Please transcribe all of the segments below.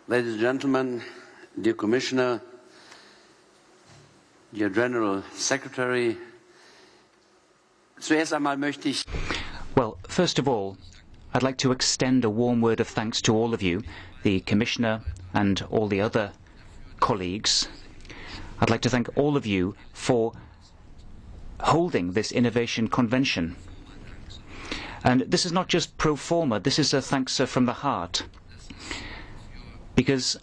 Ladies and gentlemen, dear Commissioner, dear General Secretary, zuerst einmal möchte ich... Well, first of all, I'd like to extend a warm word of thanks to all of you, the Commissioner and all the other colleagues. I'd like to thank all of you for holding this innovation convention. And this is not just pro forma, this is a thanks from the heart. Because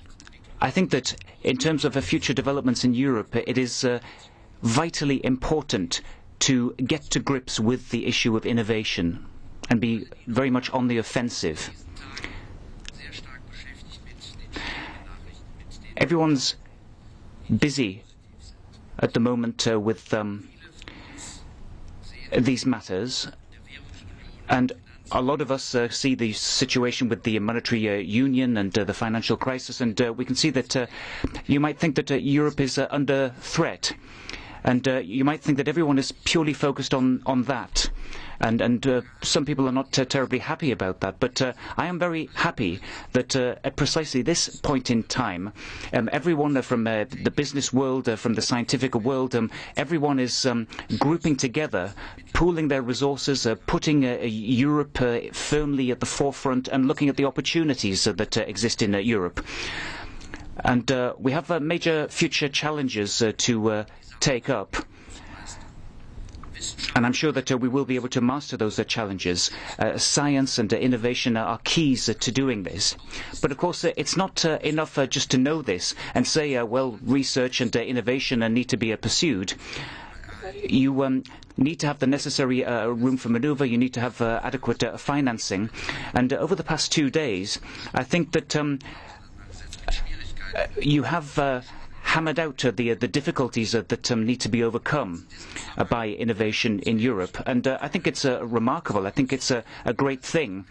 I think that in terms of future developments in Europe, it is vitally important to get to grips with the issue of innovation and be very much on the offensive. Everyone's busy at the moment with these matters, and a lot of us see the situation with the monetary union and the financial crisis, and we can see that you might think that Europe is under threat, and you might think that everyone is purely focused on that. And some people are not terribly happy about that, but I am very happy that at precisely this point in time, everyone from the business world, from the scientific world, everyone is grouping together, pooling their resources, putting Europe firmly at the forefront and looking at the opportunities that exist in Europe. And we have major future challenges to take up. And I'm sure that we will be able to master those challenges. Science and innovation are keys to doing this. But of course, it's not enough just to know this and say, well, research and innovation need to be pursued. You need to have the necessary room for manoeuvre. You need to have adequate financing. And over the past 2 days, I think that you have hammered out the difficulties that need to be overcome by innovation in Europe. And I think it's remarkable. I think it's a great thing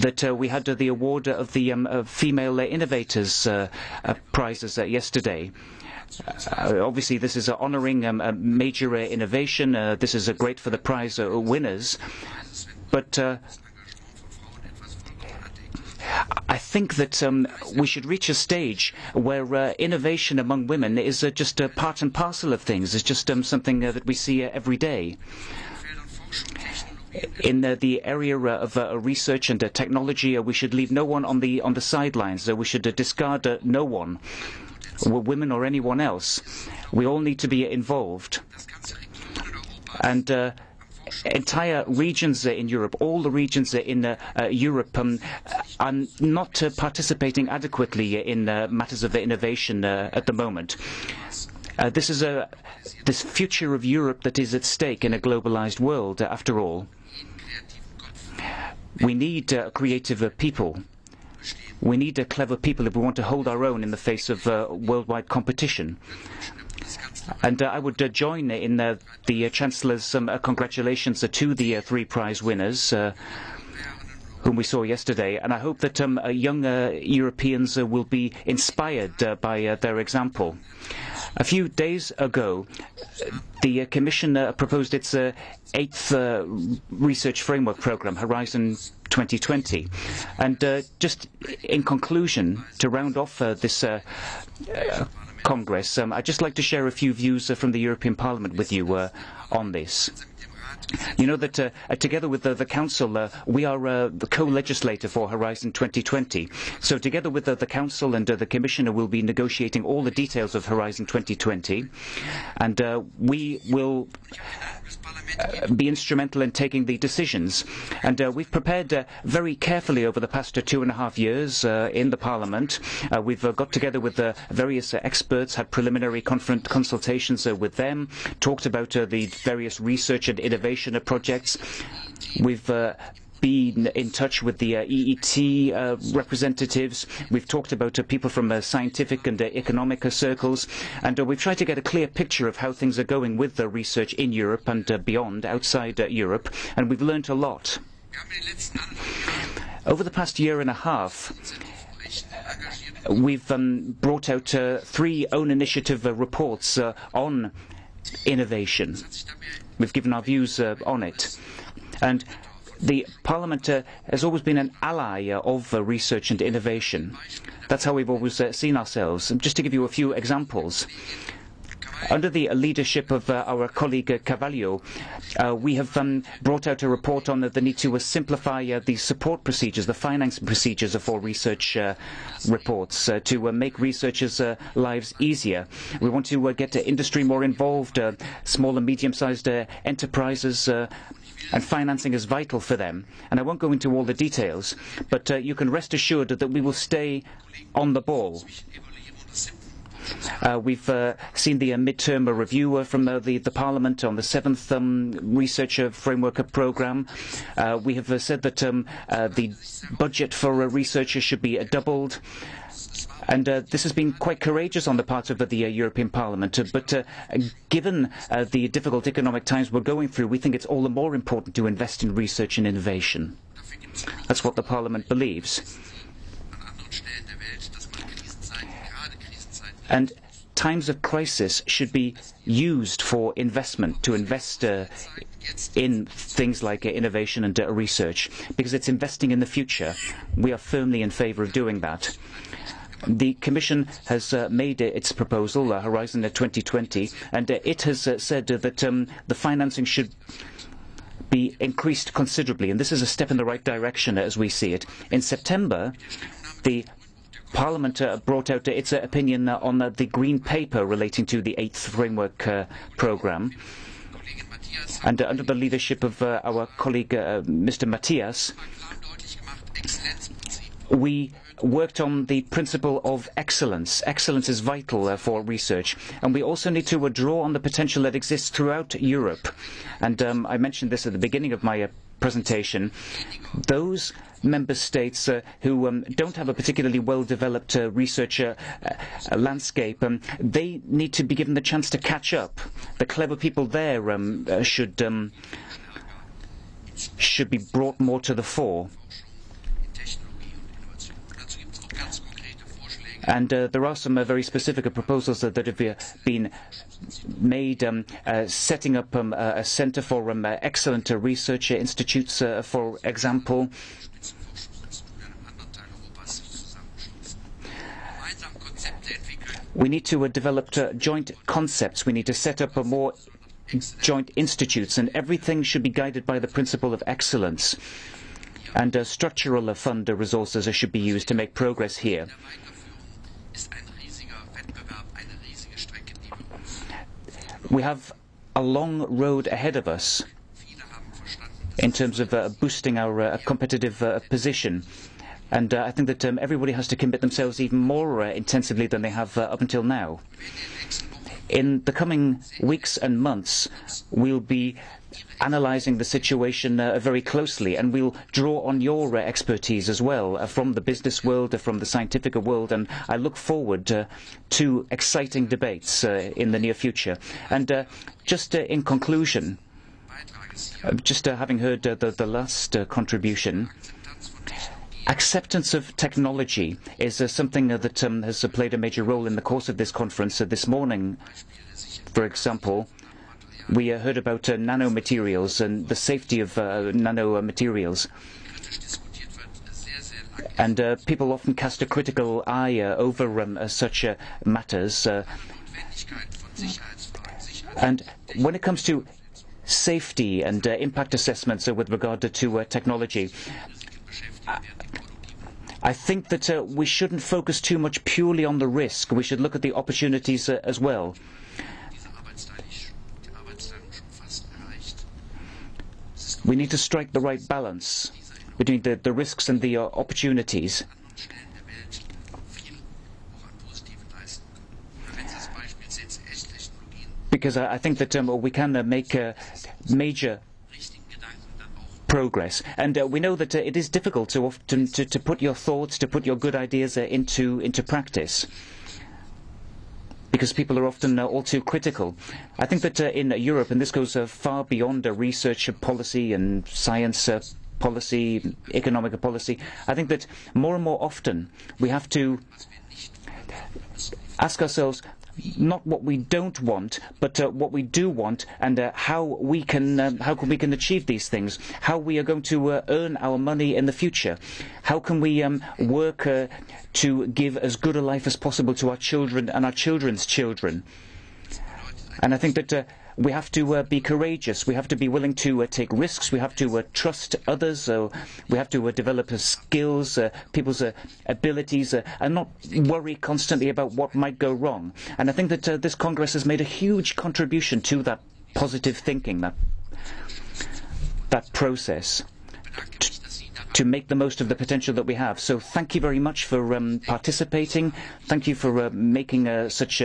that we had the award of the Female Innovators prizes yesterday. Obviously, this is honouring a major innovation. This is great for the prize winners. But I think that we should reach a stage where innovation among women is just a part and parcel of things. It's just something that we see every day. In the area of research and technology, we should leave no one on the sidelines. We should discard no one, women or anyone else. We all need to be involved. And entire regions in Europe, all the regions in Europe are not participating adequately in matters of innovation at the moment. This is this future of Europe that is at stake in a globalized world, after all. We need creative people. We need clever people if we want to hold our own in the face of worldwide competition. And I would join in the Chancellor's congratulations to the 3 prize winners whom we saw yesterday. And I hope that young Europeans will be inspired by their example. A few days ago, the Commission proposed its 8th research framework programme, Horizon 2020. And just in conclusion, to round off this Congress, I'd just like to share a few views from the European Parliament with you on this. You know that together with the Council, we are the co-legislator for Horizon 2020. So together with the Council and the Commissioner, we'll be negotiating all the details of Horizon 2020. And we will be instrumental in taking the decisions. And we've prepared very carefully over the past 2.5 years in the Parliament. We've got together with various experts, had preliminary consultations with them, talked about the various research and innovation projects. We've been in touch with the EET representatives. We've talked about people from scientific and economic circles, and we've tried to get a clear picture of how things are going with the research in Europe and beyond, outside Europe, and we've learnt a lot. Over the past 1.5 years, we've brought out 3 own initiative reports on innovation. We've given our views on it. And the Parliament has always been an ally of research and innovation. That's how we've always seen ourselves. And just to give you a few examples, under the leadership of our colleague Carvalho, we have brought out a report on the need to simplify the support procedures, the financing procedures for research reports, to make researchers' lives easier. We want to get industry more involved, small and medium-sized enterprises, and financing is vital for them. And I won't go into all the details, but you can rest assured that we will stay on the ball. We've seen the mid-term review from the Parliament on the 7th Research Framework Programme. We have said that the budget for researchers should be doubled. And this has been quite courageous on the part of the European Parliament. But given the difficult economic times we're going through, we think it's all the more important to invest in research and innovation. That's what the Parliament believes. And times of crisis should be used for investment, to invest in things like innovation and research, because it's investing in the future. We are firmly in favour of doing that. The Commission has made its proposal, Horizon 2020, and it has said that the financing should be increased considerably, and this is a step in the right direction as we see it. In September, the Parliament brought out its opinion on the Green Paper relating to the 8th Framework Programme. And under the leadership of our colleague Mr. Matthias, we worked on the principle of excellence. Excellence is vital for research. And we also need to draw on the potential that exists throughout Europe. And I mentioned this at the beginning of my presentation. Those member states who don't have a particularly well-developed research landscape, they need to be given the chance to catch up. The clever people there should be brought more to the fore. And there are some very specific proposals that have been made, setting up a centre for excellent research institutes, for example. We need to develop joint concepts. We need to set up more joint institutes, and everything should be guided by the principle of excellence. And structural fund resources should be used to make progress here. We have a long road ahead of us in terms of boosting our competitive position. And I think that everybody has to commit themselves even more intensively than they have up until now. In the coming weeks and months, we'll be analysing the situation very closely, and we'll draw on your expertise as well, from the business world, from the scientific world, and I look forward to exciting debates in the near future. And just in conclusion, just having heard the last contribution, acceptance of technology is something that has played a major role in the course of this conference. This morning, for example, we heard about nanomaterials and the safety of nanomaterials. And people often cast a critical eye over such matters. And when it comes to safety and impact assessments with regard to technology, I think that we shouldn't focus too much purely on the risk. We should look at the opportunities as well. We need to strike the right balance between the risks and the opportunities. Because I think that we can make major progress. And we know that it is difficult so often to put your thoughts, to put your good ideas into practice, because people are often all too critical. I think that in Europe, and this goes far beyond research policy and science policy, economic policy, I think that more and more often we have to ask ourselves, not what we don't want, but what we do want, and how we can achieve these things. How we are going to earn our money in the future. How can we work to give as good a life as possible to our children and our children's children? And I think that we have to be courageous. We have to be willing to take risks. We have to trust others. We have to develop skills, people's abilities, and not worry constantly about what might go wrong. And I think that this Congress has made a huge contribution to that positive thinking, that process, to make the most of the potential that we have. So thank you very much for participating. Thank you for making such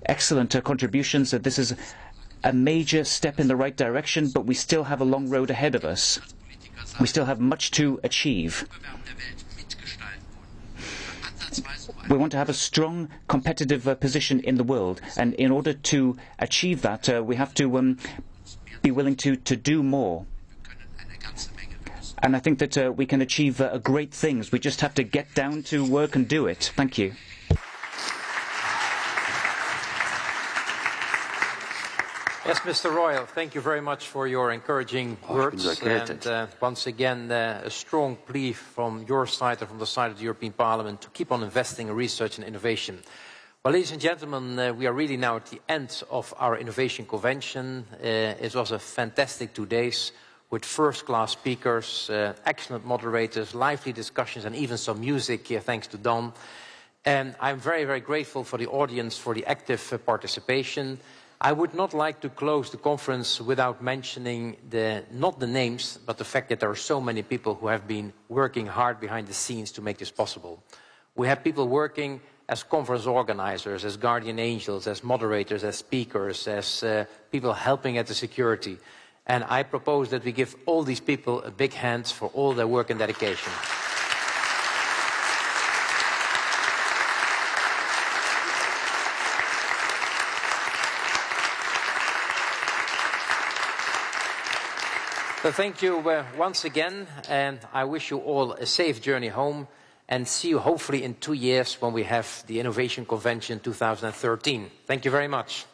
excellent contributions. This is a major step in the right direction, but we still have a long road ahead of us. We still have much to achieve. We want to have a strong competitive position in the world, and in order to achieve that, we have to be willing to do more. And I think that we can achieve great things. We just have to get down to work and do it. Thank you. Yes, Mr. Reul, thank you very much for your encouraging words. And once again, a strong plea from your side and from the side of the European Parliament to keep on investing in research and innovation. Well, ladies and gentlemen, we are really now at the end of our Innovation Convention. It was a fantastic 2 days with first-class speakers, excellent moderators, lively discussions, and even some music, thanks to Don. And I'm very, very grateful for the audience for the active participation. I would not like to close the conference without mentioning not the names, but the fact that there are so many people who have been working hard behind the scenes to make this possible. We have people working as conference organizers, as guardian angels, as moderators, as speakers, as people helping at the security. And I propose that we give all these people a big hand for all their work and dedication. So thank you once again, and I wish you all a safe journey home, and see you hopefully in 2 years when we have the Innovation Convention 2013. Thank you very much.